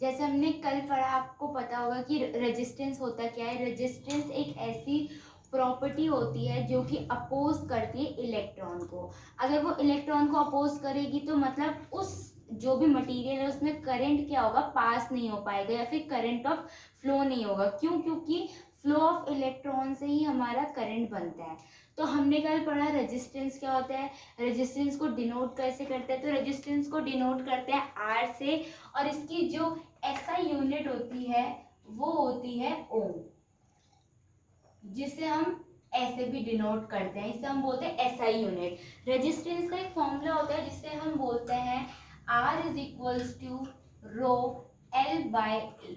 जैसे हमने कल पढ़ा, आपको पता होगा कि रेजिस्टेंस होता क्या है। रेजिस्टेंस एक ऐसी प्रॉपर्टी होती है जो कि अपोज करती है इलेक्ट्रॉन को। अगर वो इलेक्ट्रॉन को अपोज करेगी तो मतलब उस जो भी मटेरियल है उसमें करंट क्या होगा, पास नहीं हो पाएगा, या फिर करंट ऑफ फ्लो नहीं होगा। क्यों? क्योंकि फ्लो ऑफ इलेक्ट्रॉन से ही हमारा करंट बनता है। तो हमने कल पढ़ा रेजिस्टेंस क्या होता है, रेजिस्टेंस को डिनोट कैसे करते हैं। तो रेजिस्टेंस को डिनोट करते हैं आर से, और इसकी जो एसआई यूनिट होती है वो होती है ओम, जिसे हम ऐसे भी डिनोट करते हैं, इसे हम बोलते हैं एसआई यूनिट। रेजिस्टेंस का एक फॉर्मूला होता है जिसे हम बोलते हैं R is equals to rho L by A,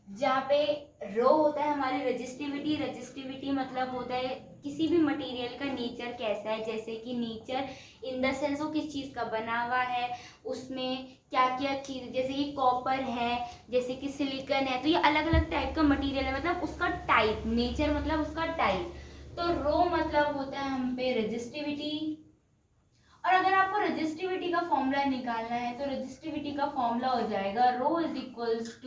जहाँ पे रो होता है हमारी रेजिस्टिविटी। रेजिस्टिविटी मतलब होता है किसी भी मटेरियल का नेचर कैसा है, जैसे कि नेचर इन द सेंस वो किस चीज़ का बना हुआ है, उसमें क्या क्या चीज़, जैसे कि कॉपर है, जैसे कि सिलिकॉन है, तो ये अलग अलग टाइप का मटेरियल है, मतलब उसका टाइप, नेचर मतलब उसका टाइप। तो रो मतलब होता है हम पे रेजिस्टिविटी। और अगर आपको रेजिस्टिविटी का फॉर्मूला निकालना है तो रेजिस्टिविटी का फॉर्मूला हो जाएगा rho is equals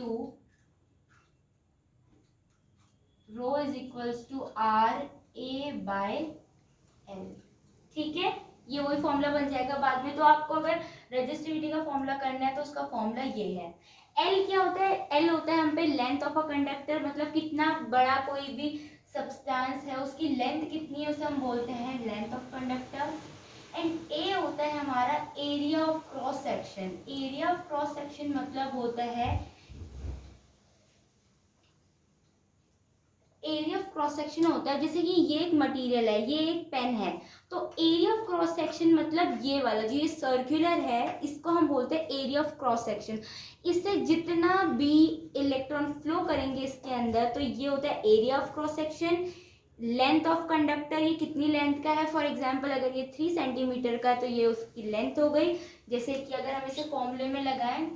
to R A by L. ठीक है, ये वही फॉर्मूला बन जाएगा बाद में। तो आपको अगर रेजिस्टिविटी का फॉर्मूला करना है तो उसका फॉर्मूला ये है। एल क्या होता है? एल होता है हम पे लेंथ ऑफ अ कंडक्टर, मतलब कितना बड़ा कोई भी सब्सटेंस है उसकी लेंथ कितनी है उसे हम बोलते हैं लेंथ ऑफ कंडक्टर। एंड ए होता है हमारा area of cross section. Area of cross section मतलब होता है एरिया ऑफ क्रॉस सेक्शन होता है, जैसे कि ये एक मटेरियल है, ये एक पेन है, तो एरिया ऑफ क्रॉस सेक्शन मतलब ये वाला जो ये सर्कुलर है इसको हम बोलते हैं एरिया ऑफ क्रॉस सेक्शन। इससे जितना भी इलेक्ट्रॉन फ्लो करेंगे इसके अंदर तो ये होता है area of cross section. Length of conductor, ये कितनी लेंथ का है, फॉर एग्जाम्पल अगर ये 3 सेंटीमीटर का तो ये उसकी लेंथ हो गई। जैसे कि अगर हम इसे फॉर्मूले में लगाएं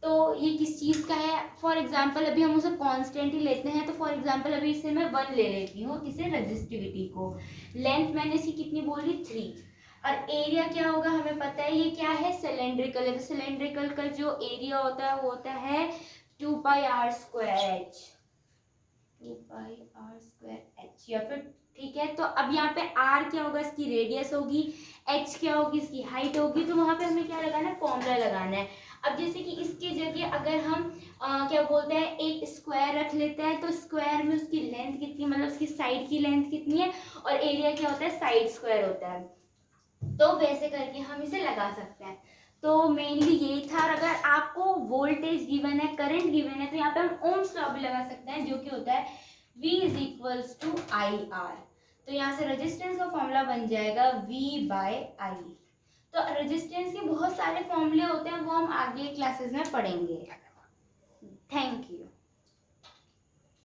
तो ये किस चीज़ का है, फॉर एग्जाम्पल अभी हम उसे कॉन्स्टेंट ही लेते हैं, तो फॉर एग्जाम्पल अभी इसे मैं 1 ले लेती हूँ, किसे, रजिस्टिविटी को। लेंथ मैंने इसकी कितनी बोली, 3। और एरिया क्या होगा हमें पता है, ये क्या है, सिलेंड्रिकल है, तो सिलेंड्रिकल का जो एरिया होता है वो होता है 2πr²h, 2πr²h, या फिर ठीक है। तो अब यहाँ पे r क्या होगा, इसकी रेडियस होगी, h क्या होगी, इसकी हाइट होगी, तो वहां पे हमें क्या लगाना है, फॉर्मूला लगाना है। अब जैसे कि इसकी जगह अगर हम क्या बोलते हैं एक स्क्वायर रख लेते हैं, तो स्क्वायर में उसकी लेंथ कितनी, मतलब उसकी साइड की लेंथ कितनी है, और एरिया क्या होता है, साइड स्क्वायर होता है। तो वैसे करके हम इसे लगा सकते हैं। तो मेनली यही था। और अगर आपको वोल्टेज गिवन है, करंट गिवन है, तो यहाँ पे हम ओम्स लॉ भी लगा सकते हैं, जो कि होता है V is equals to I R. तो यहाँ से रेजिस्टेंस का फॉर्मूला बन जाएगा V बाय आई। तो रेजिस्टेंस के बहुत सारे फॉर्मूले होते हैं, वो हम आगे क्लासेस में पढ़ेंगे। Thank you.